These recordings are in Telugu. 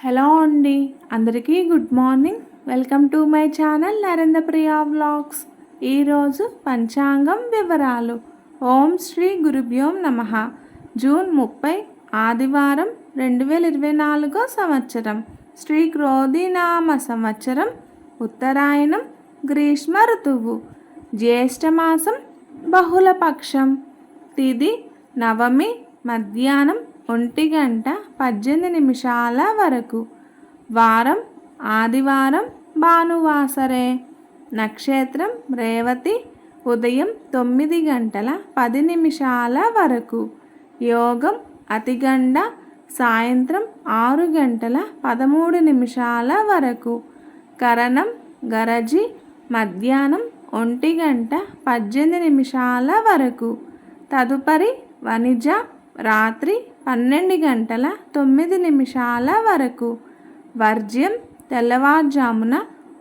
హలో అండి, అందరికీ good morning. Welcome to my channel Narendra Priya vlogs. ఈరోజు పంచాంగం వివరాలు. ఓం శ్రీ గురుభ్యో నమః. జూన్ 30 ఆదివారం 2024 సంవత్సరం. శ్రీ క్రోధినామ సంవత్సరం, ఉత్తరాయణం, గ్రీష్మ ఋతువు, జ్యేష్ఠమాసం, బహుళపక్షం. తిథి నవమి, మధ్యాహ్నం 1:18 వరకు. వారం ఆదివారం, భానువాసరే. నక్షత్రం రేవతి, ఉదయం 9:10 వరకు. యోగం అతిగండ, సాయంత్రం 6:13 వరకు. కరణం గరజి, మధ్యాహ్నం 1:18 వరకు. తదుపరి వనిజ, రాత్రి 12:09 వరకు. వర్జ్యం తెల్లవారుజామున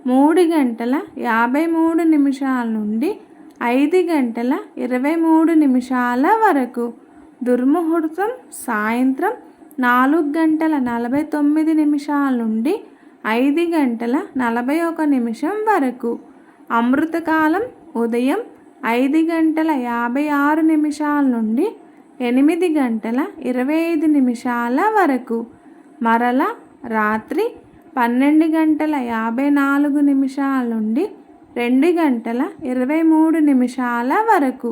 3:53 నుండి 5:23 వరకు. దుర్ముహూర్తం సాయంత్రం 4:49 నుండి 5:41 వరకు. అమృతకాలం ఉదయం 5:56 నుండి 8:25 వరకు. మరల రాత్రి 12:54 నుండి 2:23 వరకు.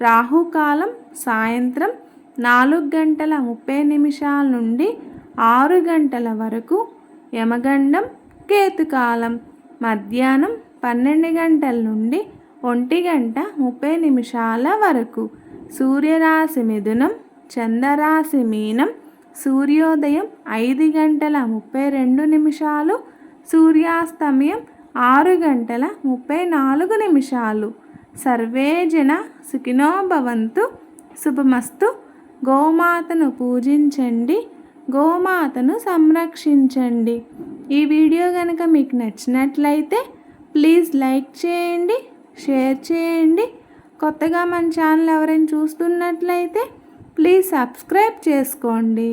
రాహుకాలం సాయంత్రం 4:30 నుండి 6 వరకు. యమగండం కేతుకాలం మధ్యాహ్నం 12 నుండి 1:30 వరకు. సూర్యరాశి మిథునం, చంద్రరాశి మీనం. సూర్యోదయం 5:32, సూర్యాస్తమయం 6:34. సర్వే జన సుఖినో భవంతు. శుభమస్తు. గోమాతను పూజించండి, గోమాతను సంరక్షించండి. ఈ వీడియో కనుక మీకు నచ్చినట్లయితే ప్లీజ్ లైక్ చేయండి, షేర్ చేయండి. కొత్తగా మన ఛానల్ ఎవరైనా చూస్తున్నట్లయితే ప్లీజ్ సబ్స్క్రైబ్ చేసుకోండి.